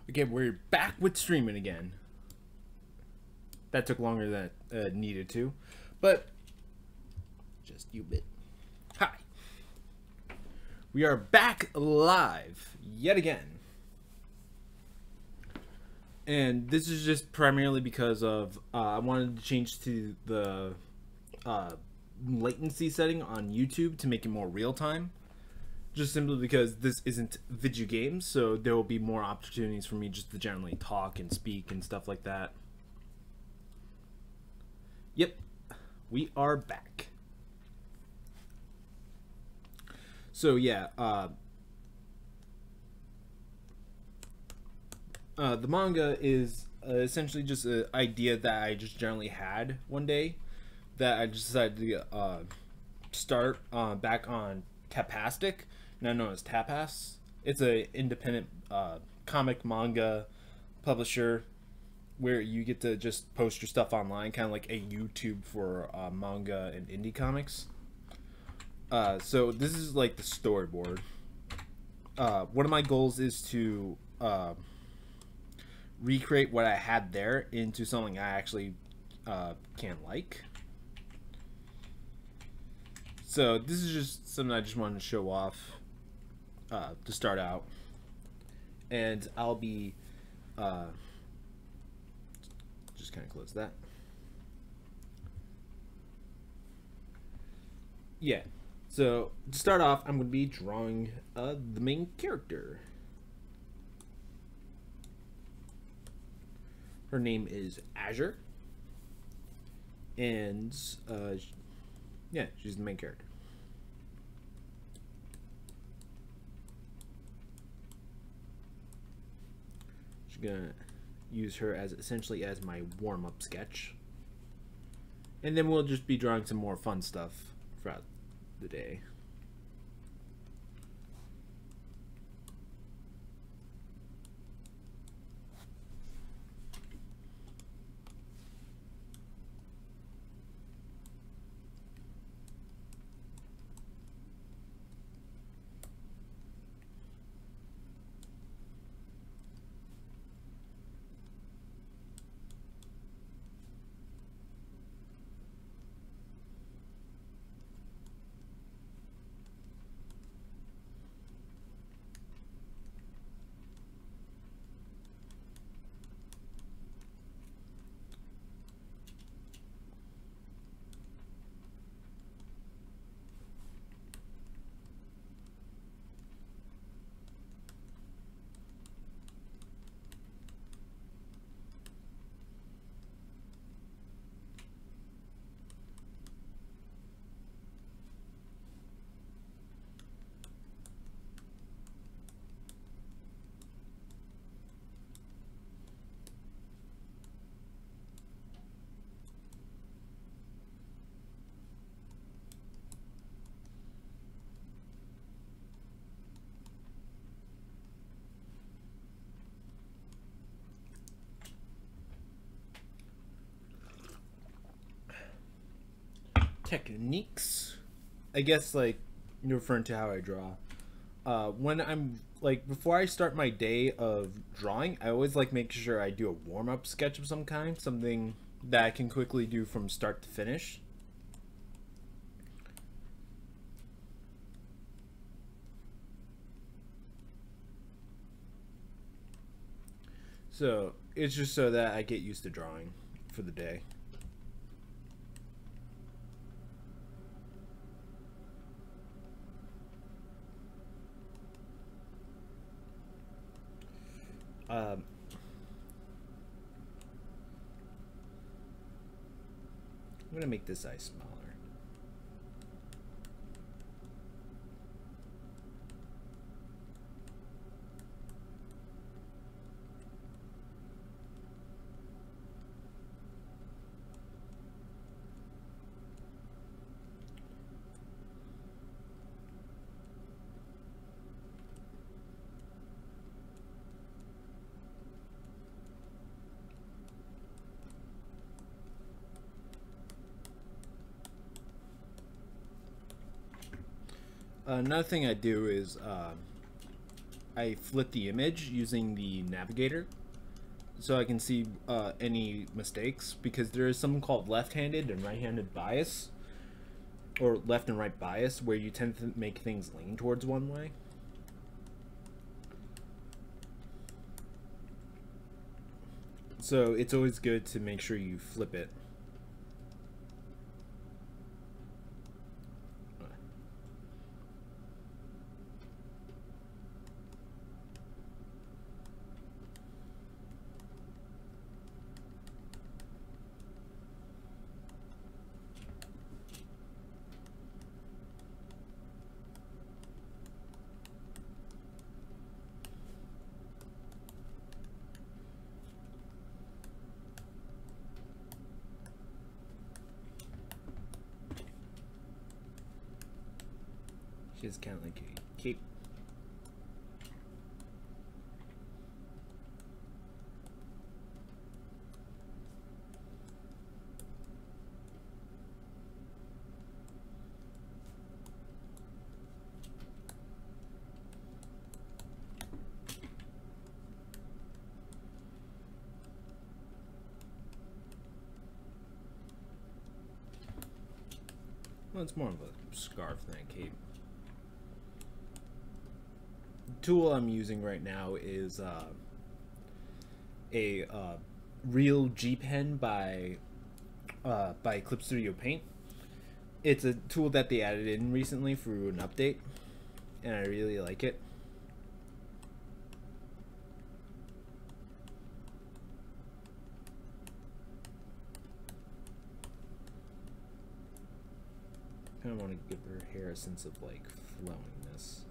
Okay, we're back with streaming again. That took longer than it needed to, but just you bit. Hi. We are back live yet again. And this is just primarily because of I wanted to change to the latency setting on YouTube to make it more real time. Just simply because this isn't video games, so there will be more opportunities for me just to generally talk and speak and stuff like that. Yep, we are back. So yeah, the manga is essentially just an idea that I just generally had one day that I just decided to start back on Tapastic, now known as Tapas. It's an independent comic manga publisher where you get to just post your stuff online, kind of like a YouTube for manga and indie comics. So this is like the storyboard. One of my goals is to recreate what I had there into something I actually can like. So this is just something I just wanted to show off to start out, and I'll be just kind of close that. Yeah. So to start off, I'm going to be drawing the main character. Her name is Azure, and yeah, she's the main character. She's gonna use her as essentially as my warm-up sketch, and then we'll just be drawing some more fun stuff throughout the day. Techniques, I guess, like you're referring to how I draw. When I'm like before I start my day of drawing, I always like make sure I do a warm-up sketch of some kind, something that I can quickly do from start to finish. So it's just so that I get used to drawing for the day. I'm gonna make this eye smaller. Another thing I do is I flip the image using the navigator so I can see any mistakes, because there is something called left-handed and right-handed bias, or left and right bias, where you tend to make things lean towards one way. So it's always good to make sure you flip it. She's kind of like a cape. Well, it's more of a scarf than a cape. The tool I'm using right now is a real G pen by Clip Studio Paint. It's a tool that they added in recently through an update, and I really like it. I kind of want to give her hair a sense of like flowiness.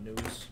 news.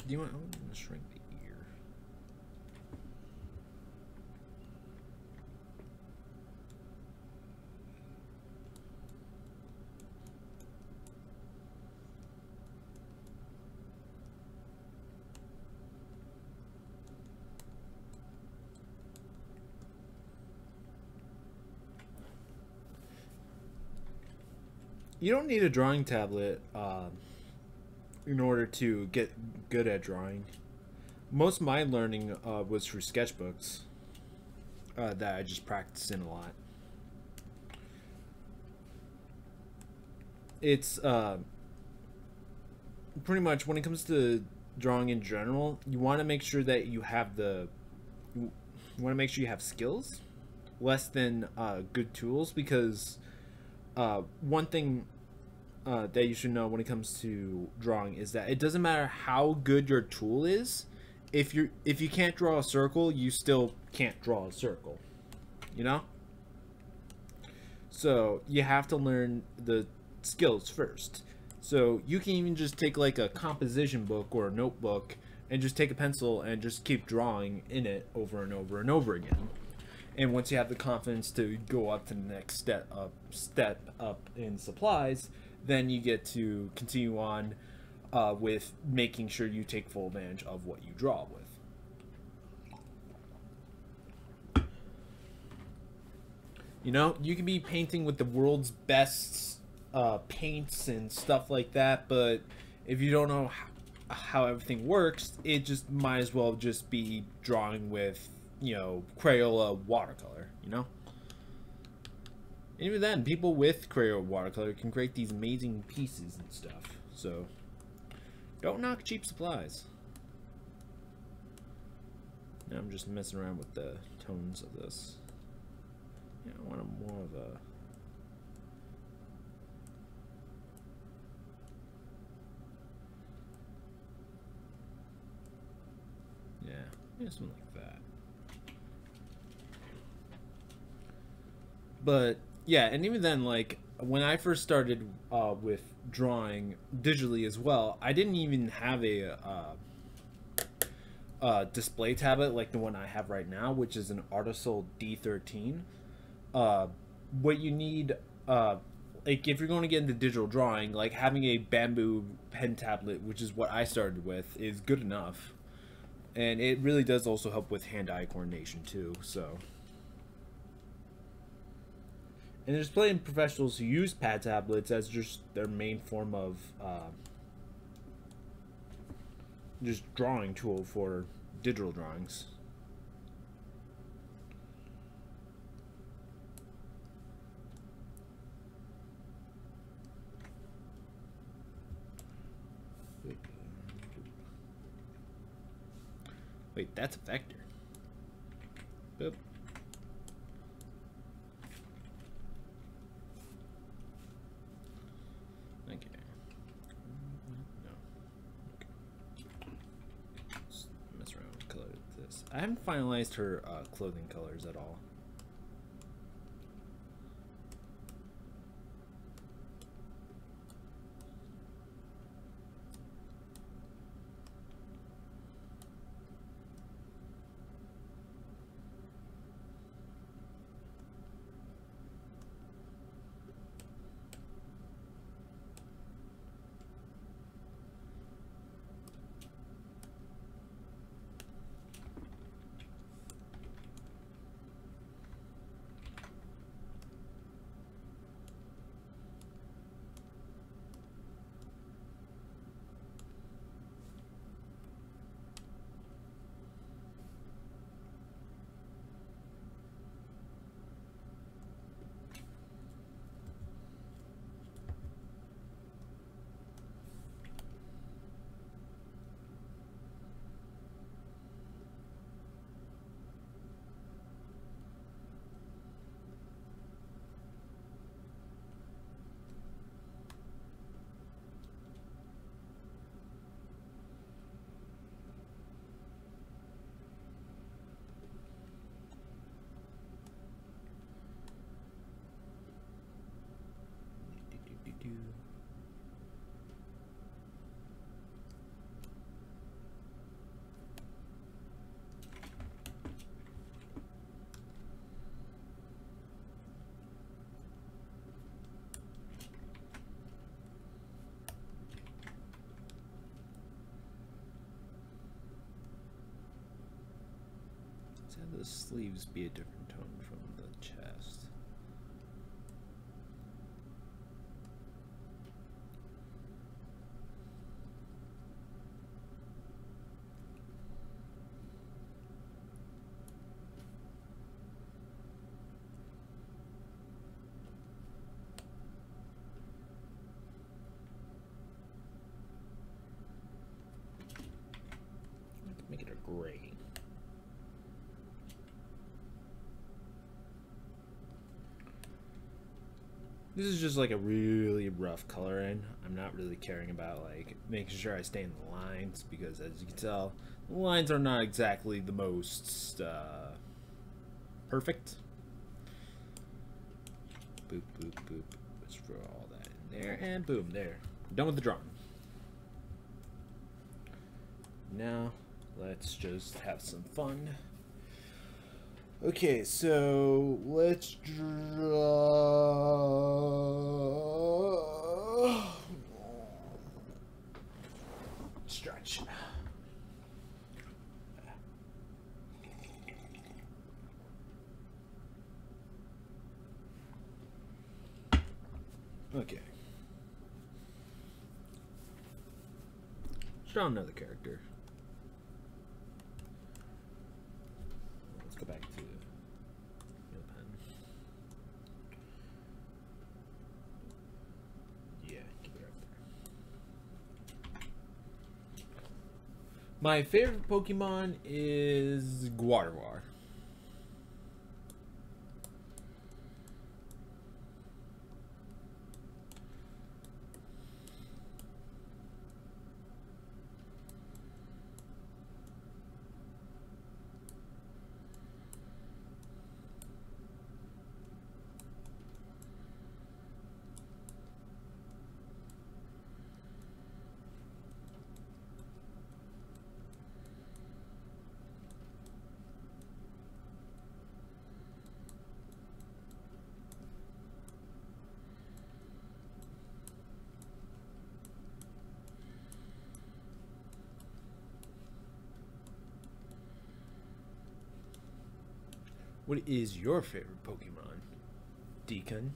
Do you want? I'm gonna shrink the ear. You don't need a drawing tablet in order to get good at drawing. Most of my learning was through sketchbooks that I just practiced in a lot. It's pretty much when it comes to drawing in general, you want to make sure that you have you want to make sure you have skills less than good tools, because one thing that you should know when it comes to drawing is that it doesn't matter how good your tool is. If you can't draw a circle, you still can't draw a circle, you know? So you have to learn the skills first. So you can even just take like a composition book or a notebook and just take a pencil and just keep drawing in it over and over and over again. And once you have the confidence to go up to the next step up in supplies, then you get to continue on with making sure you take full advantage of what you draw with. You know, you can be painting with the world's best paints and stuff like that, but if you don't know how everything works, it just might as well just be drawing with, you know, Crayola watercolor, you know? And even then, people with Crayola watercolor can create these amazing pieces and stuff. So, don't knock cheap supplies. Now I'm just messing around with the tones of this. Yeah, I want more of a... Yeah, something like that. But yeah, and even then, like when I first started with drawing digitally as well, I didn't even have a display tablet like the one I have right now, which is an Artisol D13. What you need, like if you're going to get into digital drawing, like having a bamboo pen tablet, which is what I started with, is good enough. And it really does also help with hand-eye coordination too, so. And there's plenty of professionals who use pad tablets as just their main form of just drawing tool for digital drawings. Wait, that's a vector. Boop. Okay. No. Okay. Let's mess around with color with this. I haven't finalized her clothing colors at all. the sleeves be a different tone from the chest? Make it a gray. This is just like a really rough coloring. I'm not really caring about like making sure I stay in the lines because, as you can tell, the lines are not exactly the most perfect. Boop, boop, boop. Let's throw all that in there, and boom, there. Done with the drawing. Now, let's just have some fun. Okay, so let's draw. Stretch. Okay. Let's draw another character. Let's go back to real pen. Yeah, keep it right there. My favorite Pokemon is Guardivar. What is your favorite Pokemon, Deacon?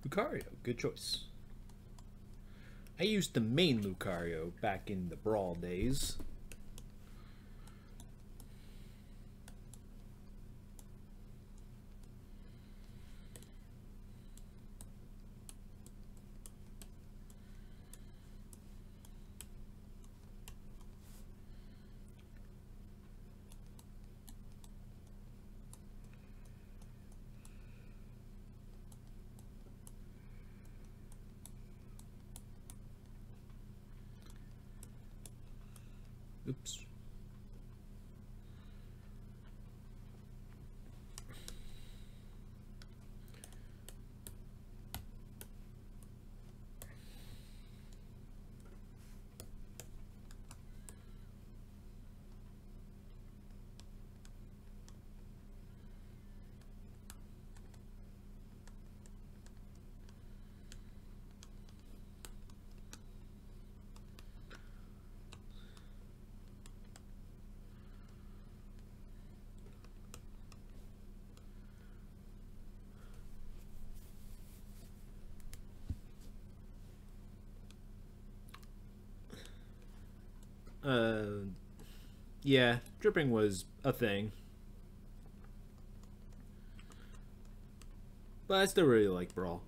Lucario, good choice. I used the main Lucario back in the Brawl days. Oops. Yeah, dripping was a thing. But I still really like Brawl.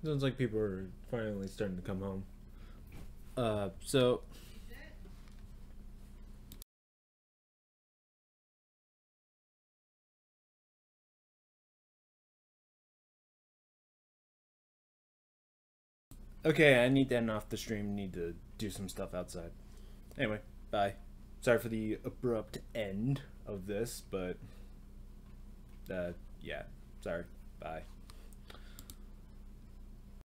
Sounds like people are finally starting to come home. So okay, I need to end off the stream. Need to do some stuff outside. Anyway, bye. Sorry for the abrupt end of this, but yeah, sorry. Bye.